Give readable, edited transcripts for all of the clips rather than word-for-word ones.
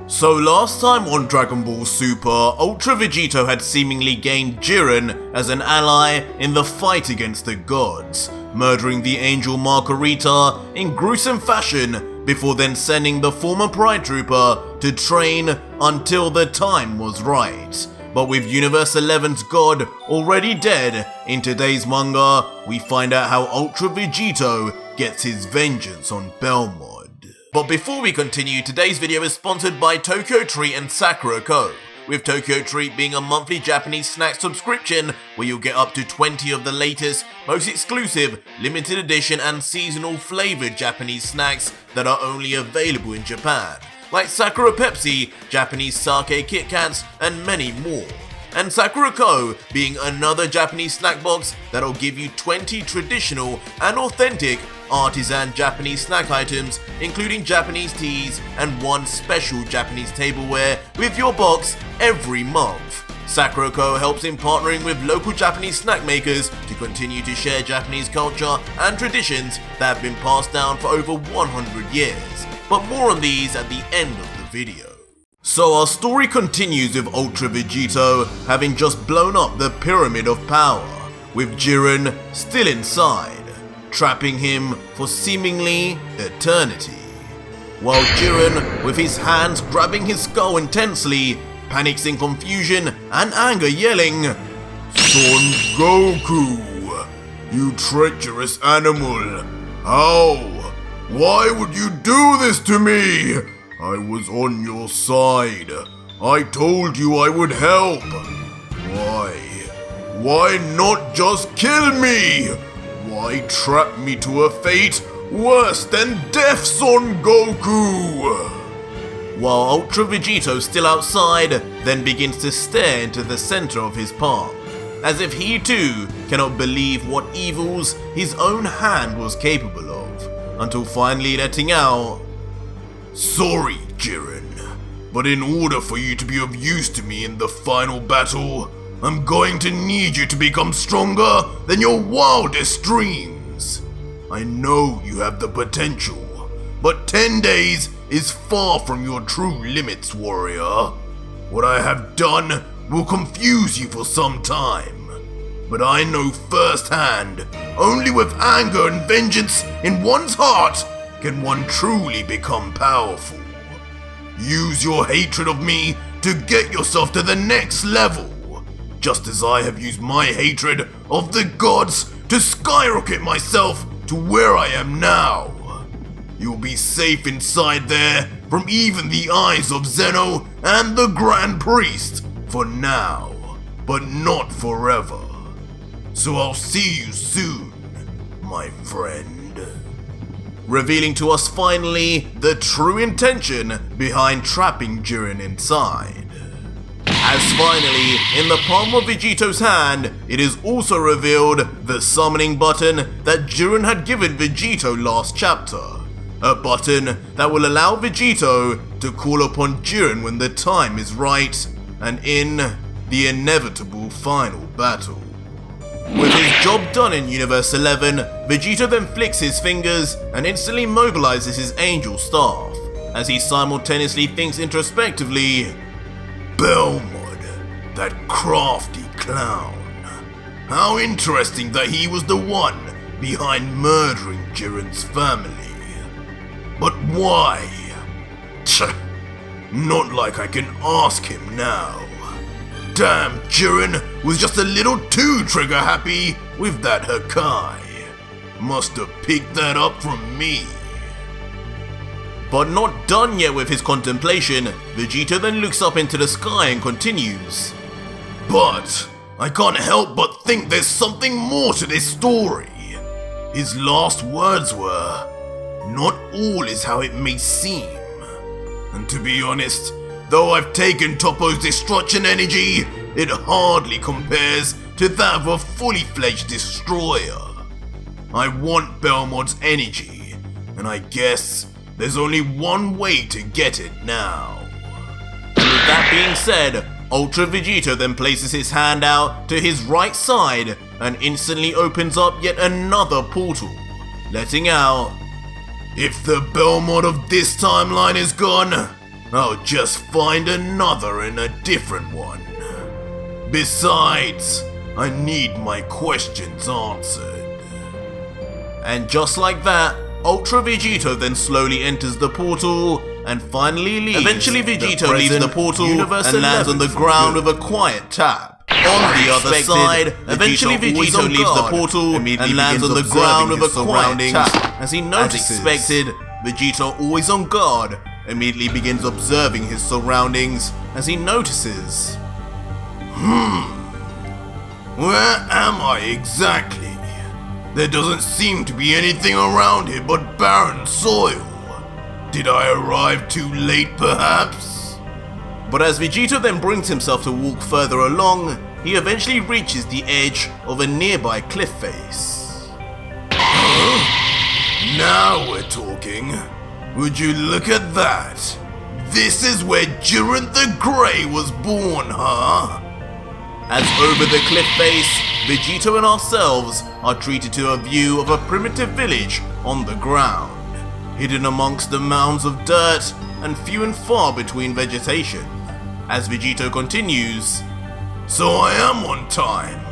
So last time on Dragon Ball Super, Ultra Vegito had seemingly gained Jiren as an ally in the fight against the gods, murdering the angel Margarita in gruesome fashion before then sending the former Pride Trooper to train until the time was right. But with Universe 11's god already dead, in today's manga, we find out how Ultra Vegito gets his vengeance on Belmod. But before we continue, today's video is sponsored by Tokyo Treat and Sakura Co., with Tokyo Treat being a monthly Japanese snack subscription where you'll get up to 20 of the latest, most exclusive, limited edition and seasonal flavoured Japanese snacks that are only available in Japan, like Sakura Pepsi, Japanese sake Kit Kats, and many more. And Sakura Co. being another Japanese snack box that'll give you 20 traditional and authentic artisan Japanese snack items, including Japanese teas and one special Japanese tableware with your box every month. Sakura Co. helps in partnering with local Japanese snack makers to continue to share Japanese culture and traditions that have been passed down for over 100 years. But more on these at the end of the video. So our story continues with Ultra Vegito having just blown up the Pyramid of Power, with Jiren still inside, trapping him for seemingly eternity. While Jiren, with his hands grabbing his skull intensely, panics in confusion and anger, yelling, "Son Goku, you treacherous animal! How? Why would you do this to me? I was on your side. I told you I would help. Why? Why not just kill me? Why trap me to a fate worse than death, Son Goku?" While Ultra Vegito, still outside, then begins to stare into the center of his palm, as if he too cannot believe what evils his own hand was capable of, until finally letting out, "Sorry, Jiren, but in order for you to be of use to me in the final battle, I'm going to need you to become stronger than your wildest dreams. I know you have the potential, but 10 days is far from your true limits, warrior. What I have done will confuse you for some time, but I know firsthand, only with anger and vengeance in one's heart can one truly become powerful. Use your hatred of me to get yourself to the next level, just as I have used my hatred of the gods to skyrocket myself to where I am now. You'll be safe inside there from even the eyes of Zeno and the Grand Priest for now, but not forever. So I'll see you soon, my friend." Revealing to us finally the true intention behind trapping Jiren inside. As finally, in the palm of Vegito's hand, it is also revealed the summoning button that Jiren had given Vegito last chapter. A button that will allow Vegito to call upon Jiren when the time is right, and in the inevitable final battle. With his job done in Universe 11, Vegito then flicks his fingers and instantly mobilizes his angel staff, as he simultaneously thinks introspectively, "Belmod, that crafty clown. How interesting that he was the one behind murdering Jiren's family. But why? Not like I can ask him now. Damn, Jiren was just a little too trigger happy with that Hakai. Must have picked that up from me." But not done yet with his contemplation, Vegito then looks up into the sky and continues, "But I can't help but think there's something more to this story. His last words were, 'Not all is how it may seem.' And to be honest, though I've taken Toppo's destruction energy, it hardly compares to that of a fully fledged destroyer. I want Belmod's energy, and I guess there's only one way to get it now." And with that being said, Ultra Vegito then places his hand out to his right side and instantly opens up yet another portal, letting out, "If the Belmod of this timeline is gone, I'll just find another in a different one. Besides, I need my questions answered. And just like that, Ultra Vegito then slowly enters the portal and finally leaves. Eventually Vegito leaves the portal and lands on the ground with a quiet tap. On the other side, eventually Vegito leaves the portal and lands on the ground with a quiet tap. As he notices, as expected, Vegito, always on guard, immediately begins observing his surroundings as he notices. Where am I exactly? There doesn't seem to be anything around here but barren soil. Did I arrive too late, perhaps? But as Vegito then brings himself to walk further along, he eventually reaches the edge of a nearby cliff face. Now we're talking. Would you look at that? This is where Jiren the Grey was born, huh? As over the cliff face, Vegito and ourselves are treated to a view of a primitive village on the ground, hidden amongst the mounds of dirt and few and far between vegetation. As Vegito continues, so I am on time.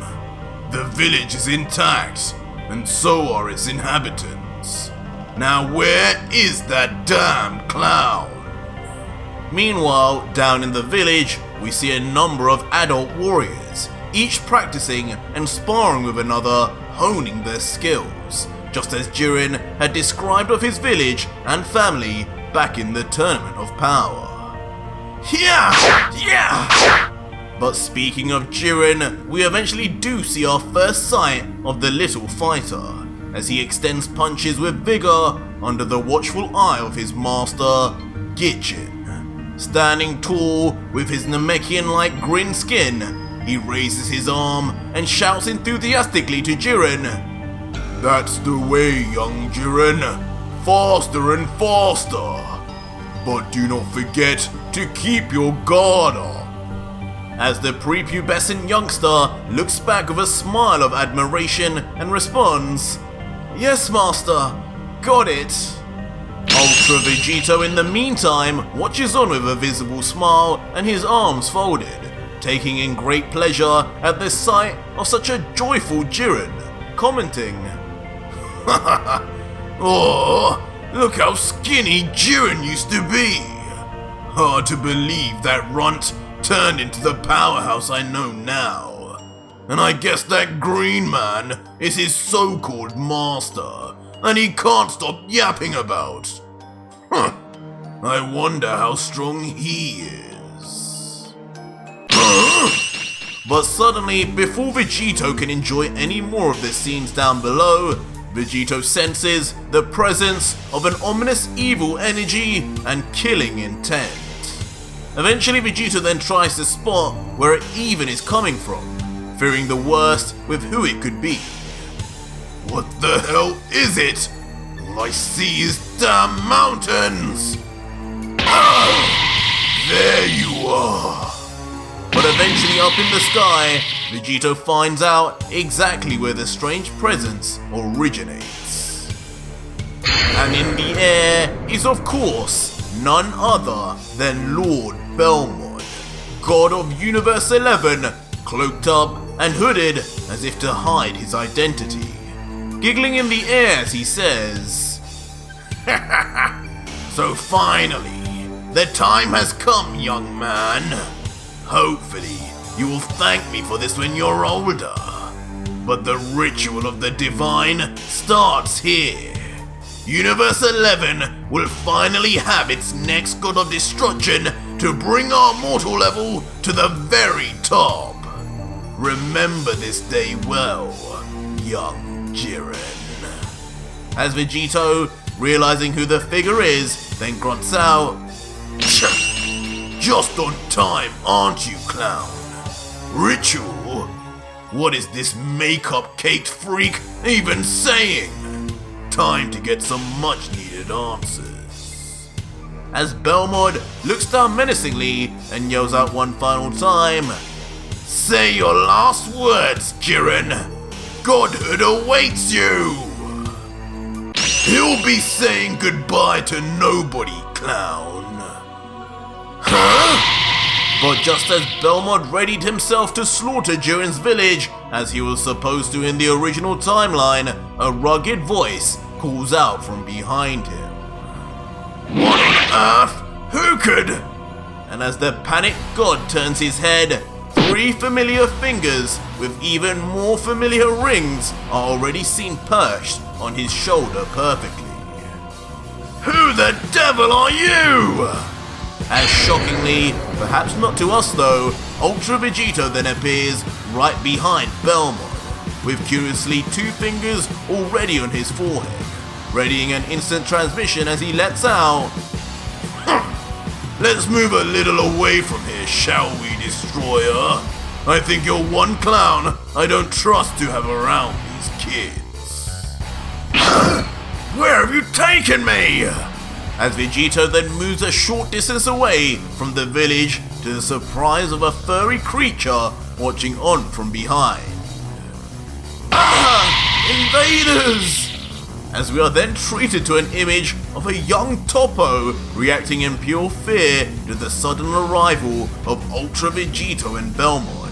The village is intact, and so are its inhabitants. Now where is that damn clown? Meanwhile, down in the village, we see a number of adult warriors, each practicing and sparring with another, honing their skills, just as Jiren had described of his village and family back in the Tournament of Power. Yeah! But speaking of Jiren, we eventually do see our first sight of the little fighter, as he extends punches with vigor under the watchful eye of his master, Gichin. Standing tall with his Namekian-like green skin, he raises his arm and shouts enthusiastically to Jiren. That's the way, young Jiren. Faster and faster. But do not forget to keep your guard up. As the prepubescent youngster looks back with a smile of admiration and responds, Yes, master. Got it. Ultra Vegito in the meantime watches on with a visible smile and his arms folded, taking in great pleasure at the sight of such a joyful Jiren, commenting, Oh, look how skinny Jiren used to be. Hard to believe that runt turned into the powerhouse I know now. And I guess that green man is his so-called master, and he can't stop yapping about. I wonder how strong he is. But suddenly, before Vegito can enjoy any more of the scenes down below, Vegito senses the presence of an ominous evil energy and killing intent. Eventually, Vegito then tries to spot where it even is coming from, fearing the worst with who it could be. What the hell is it? All I see is damn mountains! Ah, there you are! But eventually up in the sky, Vegito finds out exactly where the strange presence originates. And in the air is of course none other than Lord Belmod, god of Universe 11, cloaked up and hooded as if to hide his identity. Giggling in the air as he says, So finally, the time has come, young man. Hopefully, you will thank me for this when you're older. But the ritual of the divine starts here. Universe 11 will finally have its next god of destruction to bring our mortal level to the very top. Remember this day well, young Jiren. As Vegito, realizing who the figure is, then grunts out, Just on time, aren't you, clown? Ritual? What is this makeup caked freak even saying? Time to get some much needed answers. As Belmod looks down menacingly and yells out one final time, Say your last words, Jiren. Godhood awaits you. He'll be saying goodbye to nobody, clown. But just as Belmod readied himself to slaughter Jiren's village, as he was supposed to in the original timeline, a rugged voice calls out from behind him. What on earth? Who could? And as the panicked god turns his head, 3 familiar fingers with even more familiar rings are already seen perched on his shoulder perfectly. Who the devil are you? As shockingly, perhaps not to us though, Ultra Vegito then appears right behind Belmod, with curiously 2 fingers already on his forehead, readying an instant transmission as he lets out, Let's move a little away from here, shall we, Destroyer? I think you're one clown I don't trust to have around these kids. Where have you taken me? As Vegito then moves a short distance away from the village to the surprise of a furry creature watching on from behind. Invaders! As we are then treated to an image of a young Topo reacting in pure fear to the sudden arrival of Ultra Vegito and Belmod.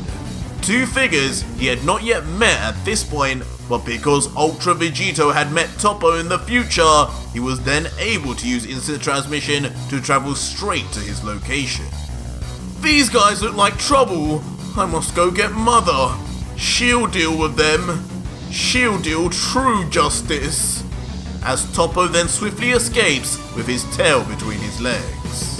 2 figures he had not yet met at this point, but because Ultra Vegito had met Topo in the future, he was then able to use instant transmission to travel straight to his location. These guys look like trouble. I must go get Mother. She'll deal with them. She'll deal true justice. As Topo then swiftly escapes with his tail between his legs.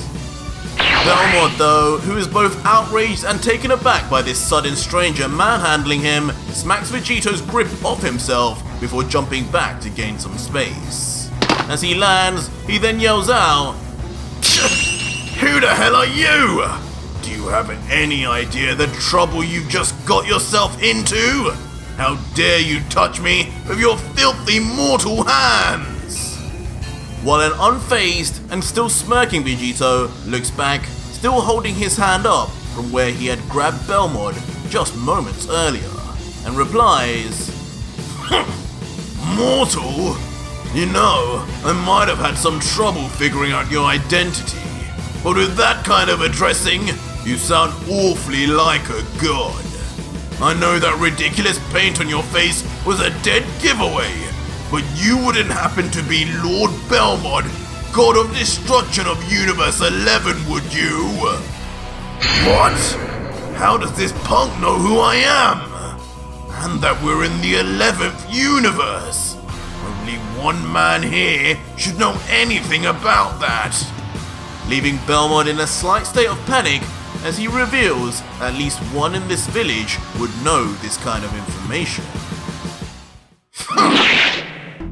Belmod though, who is both outraged and taken aback by this sudden stranger manhandling him, smacks Vegito's grip off himself before jumping back to gain some space. As he lands, he then yells out, Who the hell are you? Do you have any idea the trouble you've just got yourself into? How dare you touch me with your filthy mortal hands? While an unfazed and still smirking Vegito looks back, still holding his hand up from where he had grabbed Belmod just moments earlier, and replies, Mortal? You know, I might have had some trouble figuring out your identity, but with that kind of addressing, you sound awfully like a god. I know that ridiculous paint on your face was a dead giveaway, but you wouldn't happen to be Lord Belmod, God of Destruction of Universe 11, would you? What? How does this punk know who I am? And that we're in the 11th universe? Only one man here should know anything about that. Leaving Belmod in a slight state of panic, as he reveals at least one in this village would know this kind of information.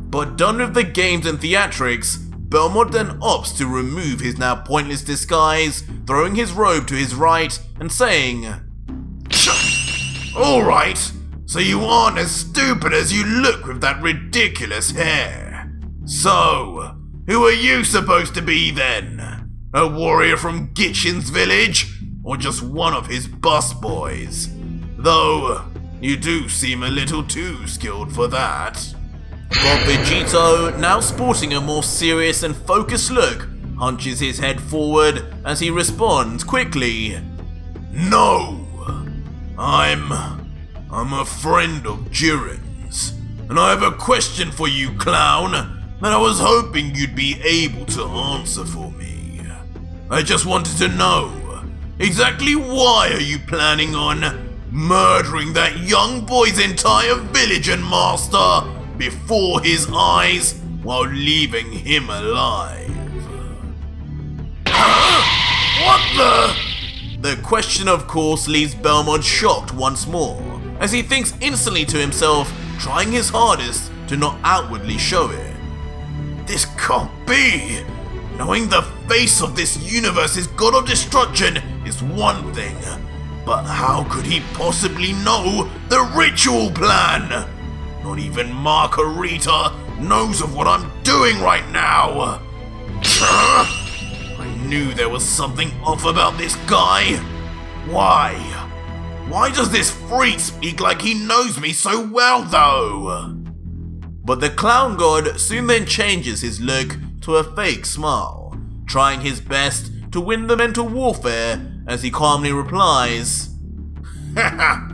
But done with the games and theatrics, Belmod then opts to remove his now pointless disguise, throwing his robe to his right and saying, Alright, so you aren't as stupid as you look with that ridiculous hair. So, who are you supposed to be then? A warrior from Gitchin's village? Or just one of his busboys? Though, you do seem a little too skilled for that. But Vegito, now sporting a more serious and focused look, hunches his head forward as he responds quickly, No! I'm a friend of Jiren's, and I have a question for you, clown, that I was hoping you'd be able to answer for me. I just wanted to know, exactly why are you planning on murdering that young boy's entire village and master before his eyes while leaving him alive? What the? The question of course leaves Belmod shocked once more, as he thinks instantly to himself, trying his hardest to not outwardly show it. This can't be! Knowing the face of this universe's god of destruction is one thing, but how could he possibly know the ritual plan? Not even Margarita knows of what I'm doing right now. I knew there was something off about this guy. Why? Why does this freak speak like he knows me so well though? But the clown god soon then changes his look to a fake smile, trying his best to win the mental warfare as he calmly replies, "Haha,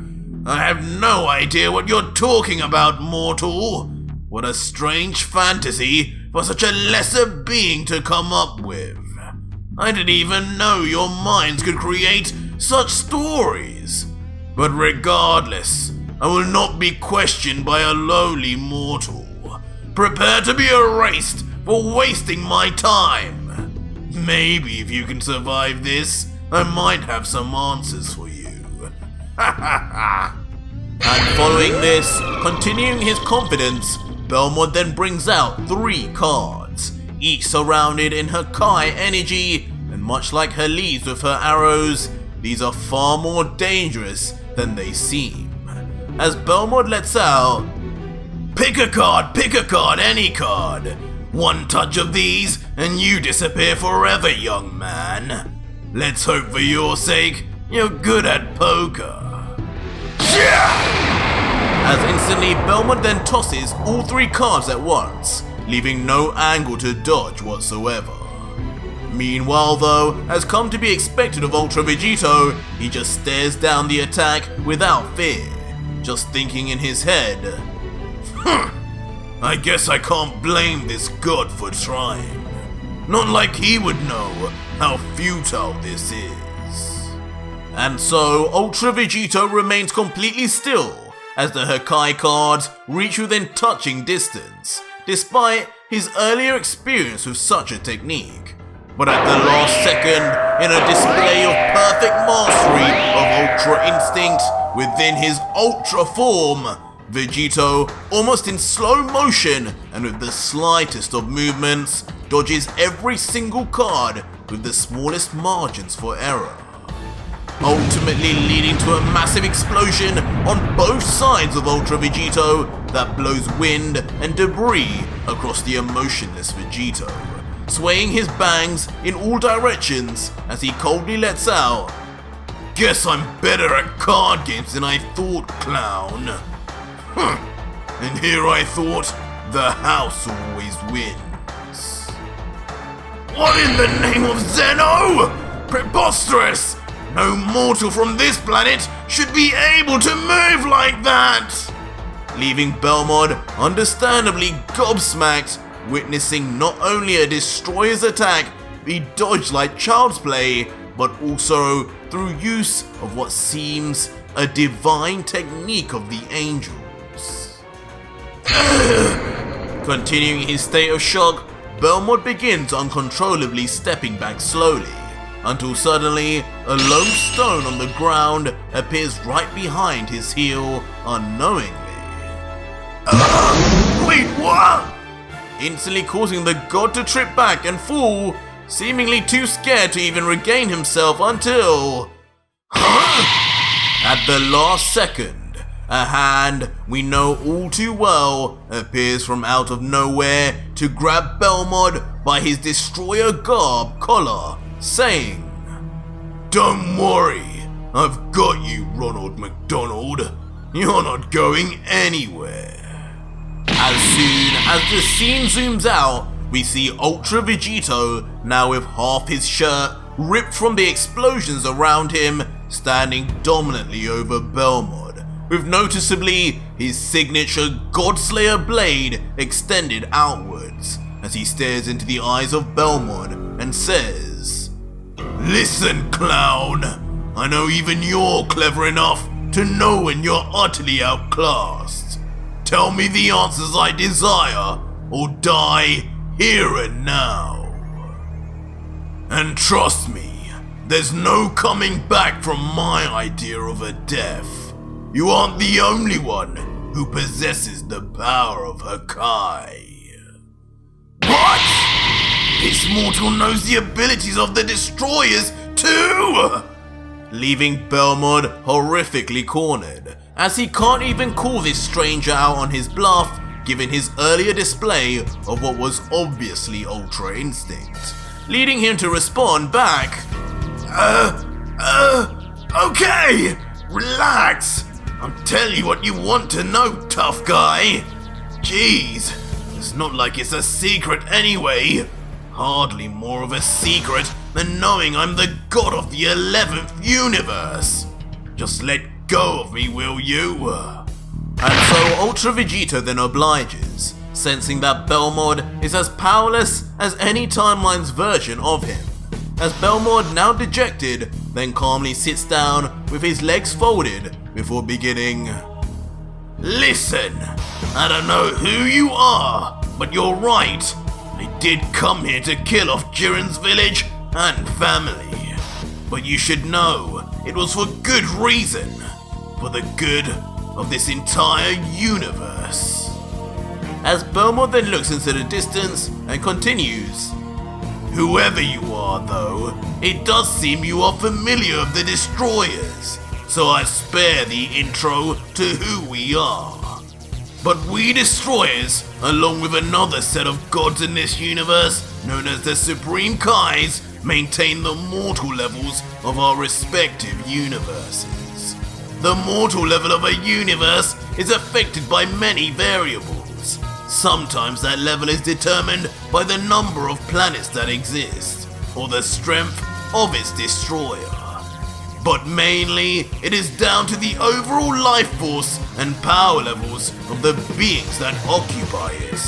I have no idea what you're talking about, mortal. What a strange fantasy for such a lesser being to come up with. I didn't even know your minds could create such stories. But regardless, I will not be questioned by a lowly mortal. Prepare to be erased for wasting my time. Maybe if you can survive this, I might have some answers for you." And following this, continuing his confidence, Belmod then brings out 3 cards, each surrounded in her Kai energy, and much like her leaves with her arrows, these are far more dangerous than they seem. As Belmod lets out, pick a card, any card. One touch of these and you disappear forever, young man. Let's hope for your sake you're good at poker." As instantly Belmod then tosses all 3 cards at once, leaving no angle to dodge whatsoever. Meanwhile though, as come to be expected of Ultra Vegito, he just stares down the attack without fear, just thinking in his head, I guess I can't blame this god for trying. Not like he would know how futile this is. And so, Ultra Vegito remains completely still as the Hakai cards reach within touching distance, despite his earlier experience with such a technique. But at the last second, in a display of perfect mastery of Ultra Instinct within his Ultra form, Vegito, almost in slow motion and with the slightest of movements, dodges every single card with the smallest margins for error, ultimately leading to a massive explosion on both sides of Ultra Vegito that blows wind and debris across the emotionless Vegito, swaying his bangs in all directions as he coldly lets out, "Guess I'm better at card games than I thought, clown. And here I thought the house always wins. What in the name of Zeno? Preposterous! No mortal from this planet should be able to move like that!" Leaving Belmod understandably gobsmacked, witnessing not only a destroyer's attack be dodged like child's play, but also through use of what seems a divine technique of the angels. Continuing his state of shock, Belmod begins uncontrollably stepping back slowly, until suddenly a lone stone on the ground appears right behind his heel unknowingly. Wait, what? Instantly causing the god to trip back and fall, seemingly too scared to even regain himself until... At the last second, a hand we know all too well appears from out of nowhere to grab Belmod by his destroyer garb collar, saying, "Don't worry, I've got you, Ronald McDonald. You're not going anywhere." As soon as the scene zooms out, we see Ultra Vegito, now with half his shirt ripped from the explosions around him, standing dominantly over Belmod, with noticeably his signature Godslayer blade extended outwards, as he stares into the eyes of Belmod and says, "Listen, clown, I know even you're clever enough to know when you're utterly outclassed. Tell me the answers I desire, or die here and now. And trust me, there's no coming back from my idea of a death. You aren't the only one who possesses the power of Hakai." What? This mortal knows the abilities of the destroyers too? Leaving Belmod horrifically cornered, as he can't even call this stranger out on his bluff, given his earlier display of what was obviously Ultra Instinct, leading him to respond back, okay, relax. I'll tell you what you want to know, tough guy. Jeez, it's not like it's a secret anyway. Hardly more of a secret than knowing I'm the god of the 11th universe. Just let go of me, will you? And so Ultra Vegito then obliges, sensing that Belmod is as powerless as any timeline's version of him. As Belmod, now dejected, then calmly sits down with his legs folded before beginning. Listen, I don't know who you are, but you're right. I did come here to kill off Jiren's village and family. But you should know, it was for good reason. For the good of this entire universe. As Belmod then looks into the distance and continues. Whoever you are though, it does seem you are familiar of the Destroyers, so I spare the intro to who we are. But we Destroyers, along with another set of gods in this universe, known as the Supreme Kais, maintain the mortal levels of our respective universes. The mortal level of a universe is affected by many variables. Sometimes that level is determined by the number of planets that exist, or the strength of its destroyer. But mainly, it is down to the overall life force and power levels of the beings that occupy it.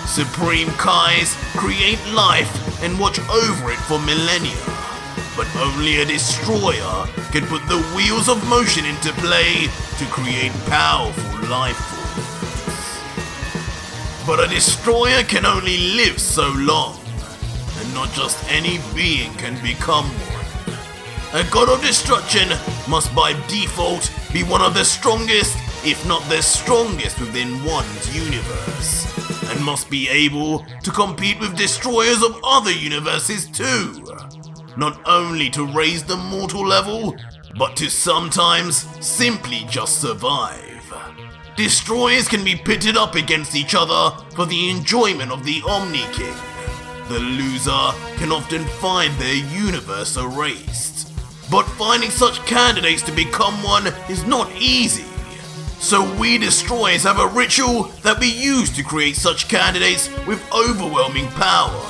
Supreme Kais create life and watch over it for millennia, but only a destroyer can put the wheels of motion into play to create powerful life force. But a destroyer can only live so long, and not just any being can become one. A god of destruction must by default be one of the strongest, if not the strongest within one's universe, and must be able to compete with destroyers of other universes too. Not only to raise the mortal level, but to sometimes simply just survive. Destroyers can be pitted up against each other for the enjoyment of the Omni King. The loser can often find their universe erased. But finding such candidates to become one is not easy. So we Destroyers have a ritual that we use to create such candidates with overwhelming power,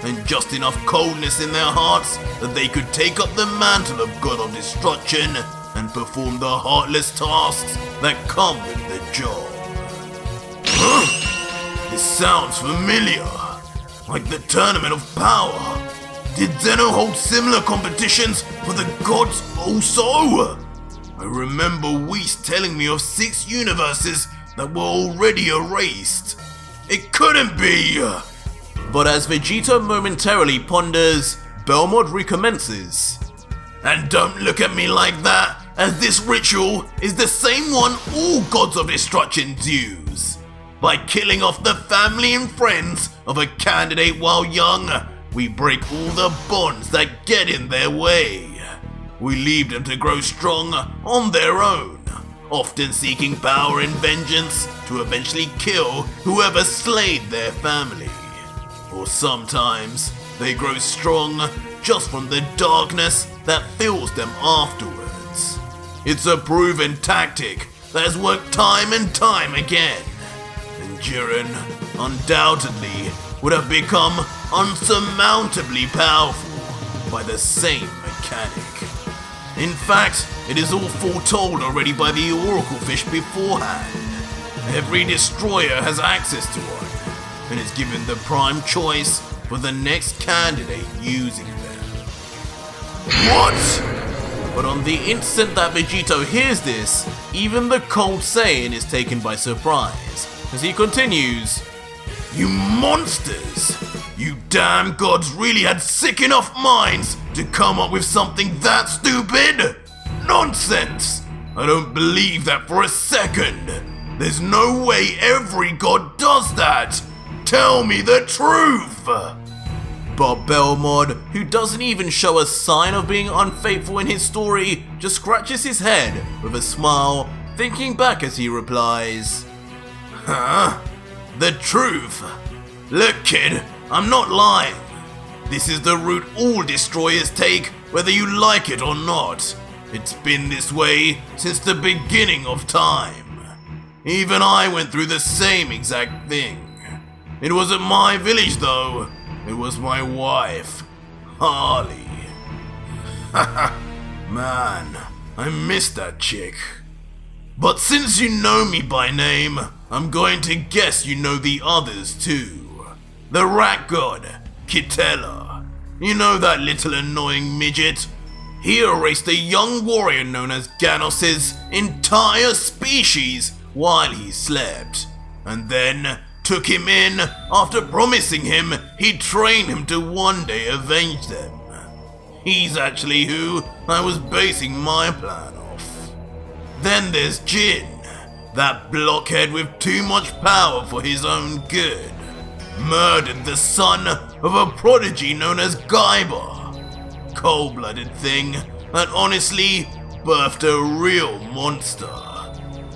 and just enough coldness in their hearts that they could take up the mantle of God of Destruction and perform the heartless tasks that come with the job. This sounds familiar, like the Tournament of Power. Did Zeno hold similar competitions for the gods also? I remember Whis telling me of 6 universes that were already erased. It couldn't be! But as Vegito momentarily ponders, Belmod recommences. And don't look at me like that, as this ritual is the same one all gods of destruction use. By killing off the family and friends of a candidate while young, we break all the bonds that get in their way. We leave them to grow strong on their own, often seeking power and vengeance to eventually kill whoever slayed their family. Or sometimes, they grow strong just from the darkness that fills them afterwards. It's a proven tactic that has worked time and time again, and Jiren undoubtedly would have become unsurmountably powerful by the same mechanic. In fact, it is all foretold already by the Oracle Fish beforehand. Every destroyer has access to one, and is given the prime choice for the next candidate using them. What? But on the instant that Vegito hears this, even the cold Saiyan is taken by surprise, as he continues, You monsters! You damn gods really had sick enough minds to come up with something that stupid? Nonsense! I don't believe that for a second. There's no way every god does that! Tell me the truth! But Belmod, who doesn't even show a sign of being unfaithful in his story, just scratches his head with a smile, thinking back as he replies, Huh? The truth? Look kid, I'm not lying. This is the route all destroyers take, whether you like it or not. It's been this way since the beginning of time. Even I went through the same exact thing. It wasn't my village though, it was my wife. Harley. Haha, man, I missed that chick. But since you know me by name, I'm going to guess you know the others too. The rat god, Kitella. You know that little annoying midget? He erased a young warrior known as Ganos's entire species while he slept, and then took him in after promising him he'd train him to one day avenge them. He's actually who I was basing my plan off. Then there's Jin, that blockhead with too much power for his own good. Murdered the son of a prodigy known as Gaiba. Cold-blooded thing that honestly birthed a real monster.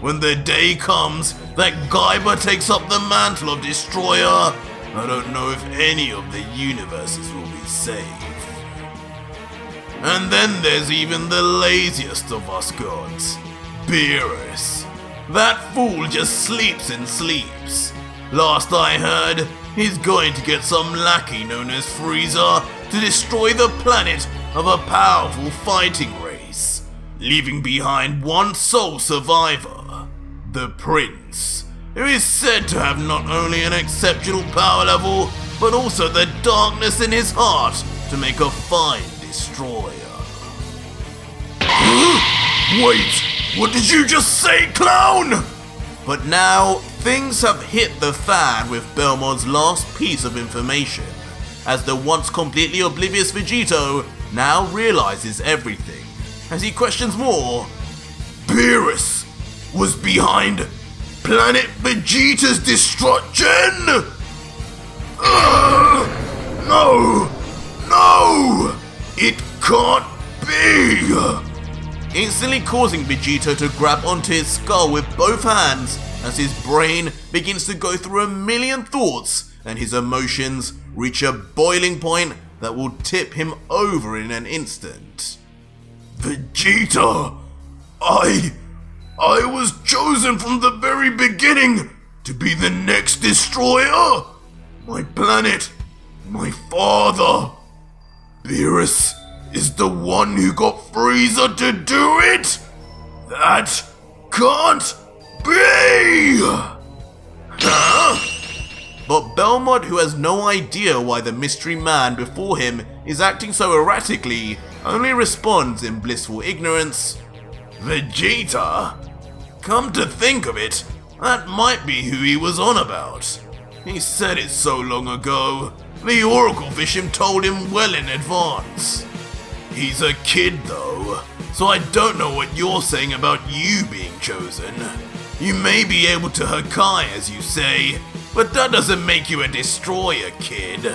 When the day comes that Gaiba takes up the mantle of Destroyer, I don't know if any of the universes will be safe. And then there's even the laziest of us gods, Beerus. That fool just sleeps and sleeps. Last I heard, he's going to get some lackey known as Frieza to destroy the planet of a powerful fighting race, leaving behind one sole survivor, the Prince, who is said to have not only an exceptional power level, but also the darkness in his heart to make a fine destroyer. Wait, what did you just say, clown? But now, things have hit the fan with Belmod's last piece of information, as the once completely oblivious Vegito now realizes everything, as he questions more. Beerus was behind Planet Vegeta's destruction? No! It can't be! Instantly causing Vegito to grab onto his skull with both hands as his brain begins to go through a million thoughts and his emotions reach a boiling point that will tip him over in an instant. Vegeta! I was chosen from the very beginning to be the next destroyer! My planet, my father. Beerus is the one who got Frieza to do it? That can't be! Huh? But Belmod, who has no idea why the mystery man before him is acting so erratically, only responds in blissful ignorance. Vegeta? Come to think of it, that might be who he was on about. He said it so long ago. The Oracle Fish told him well in advance. He's a kid though, so I don't know what you're saying about you being chosen. You may be able to Hakai as you say, but that doesn't make you a destroyer, kid.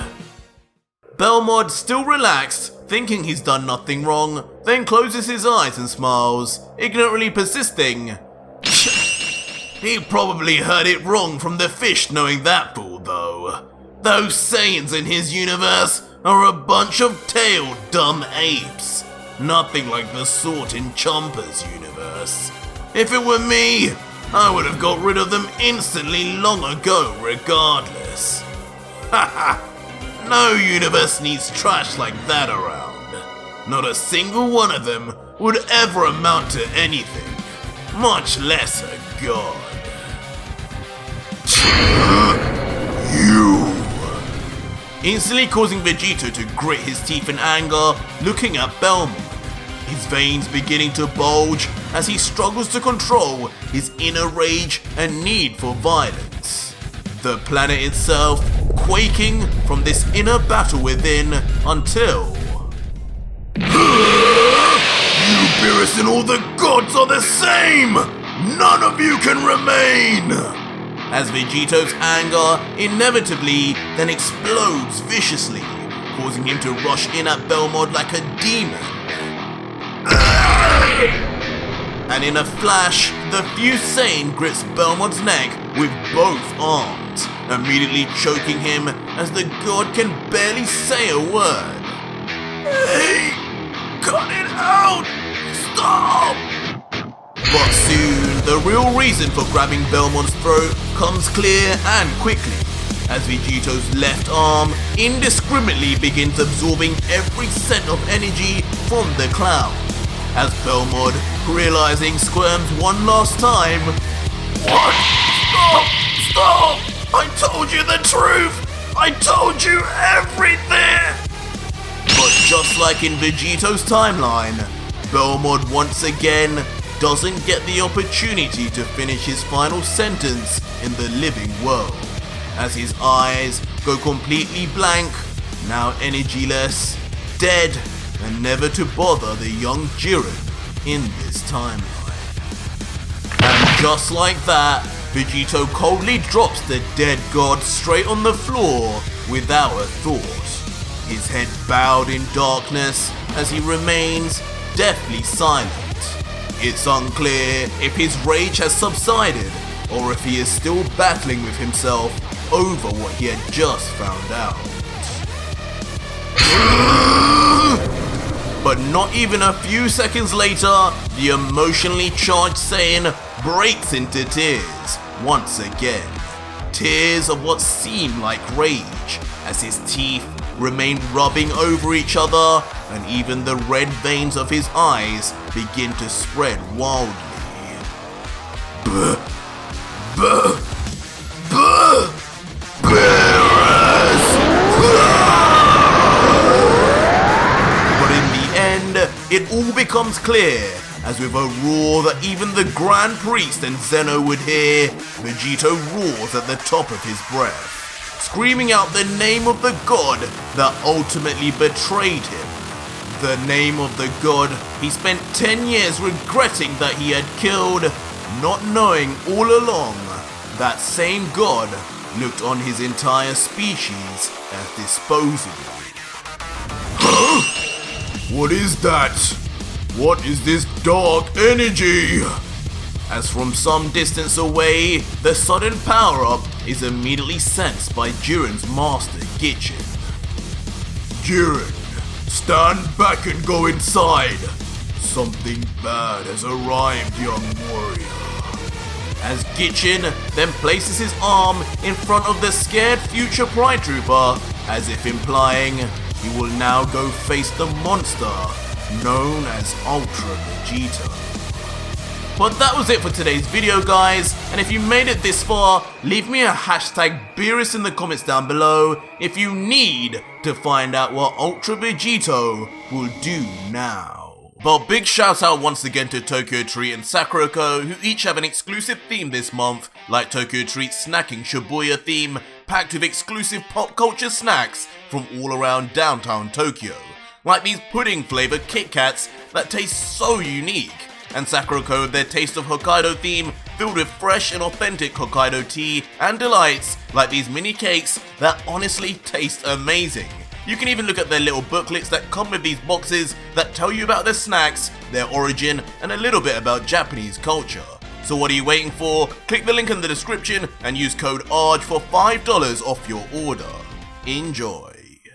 Belmod, still relaxed, thinking he's done nothing wrong, then closes his eyes and smiles, ignorantly persisting. He probably heard it wrong from the fish knowing that fool though. Those Saiyans in his universe are a bunch of tailed dumb apes. Nothing like the sort in Chompa's universe. If it were me, I would have got rid of them instantly long ago regardless. Haha, no universe needs trash like that around. Not a single one of them would ever amount to anything, much less a god. You! Instantly causing Vegito to grit his teeth in anger, looking at Belmod, his veins beginning to bulge as he struggles to control his inner rage and need for violence. The planet itself quaking from this inner battle within until... You, Beerus, and all the gods are the same! None of you can remain! As Vegito's anger inevitably then explodes viciously, causing him to rush in at Belmod like a demon. And in a flash, the fused Saiyan grips Belmod's neck with both arms, immediately choking him as the god can barely say a word. Hey! Cut it out! Stop! But soon, the real reason for grabbing Belmod's throat comes clear and quickly, as Vegito's left arm indiscriminately begins absorbing every cent of energy from the clown. As Belmod, realizing, squirms one last time. What? Stop! I told you the truth! I told you everything! But just like in Vegito's timeline, Belmod once again doesn't get the opportunity to finish his final sentence in the living world, as his eyes go completely blank, now energyless, dead, and never to bother the young Jiren in this timeline. And just like that, Vegito coldly drops the dead god straight on the floor without a thought, his head bowed in darkness as he remains deathly silent. It's unclear if his rage has subsided or if he is still battling with himself over what he had just found out. But not even a few seconds later, the emotionally charged Saiyan breaks into tears once again. Tears of what seem like rage, as his teeth remain rubbing over each other and even the red veins of his eyes begin to spread wildly. But in the end, it all becomes clear, as with a roar that even the Grand Priest and Zeno would hear, Vegito roars at the top of his breath, screaming out the name of the god that ultimately betrayed him. The name of the god he spent 10 years regretting that he had killed, not knowing all along that same god looked on his entire species as disposable. Huh? What is that? What is this dark energy? As from some distance away, the sudden power-up is immediately sensed by Jiren's master, Gichin. Jiren, stand back and go inside. Something bad has arrived, young warrior. As Gichin then places his arm in front of the scared future Pride Trooper, as if implying he will now go face the monster known as Ultra Vegito. But that was it for today's video, guys, and if you made it this far, leave me a hashtag beerus in the comments down below if you need to find out what Ultra Vegito will do now. But big shout out once again to Tokyo Treat and Sakurako, who each have an exclusive theme this month, like Tokyo Treat's snacking Shibuya theme, packed with exclusive pop culture snacks from all around downtown Tokyo, like these pudding flavoured Kit Kats that taste so unique, and Sakurako their Taste of Hokkaido theme filled with fresh and authentic Hokkaido tea and delights like these mini cakes that honestly taste amazing. You can even look at their little booklets that come with these boxes that tell you about their snacks, their origin, and a little bit about Japanese culture. So what are you waiting for? Click the link in the description and use code ARJ for $5 off your order. Enjoy.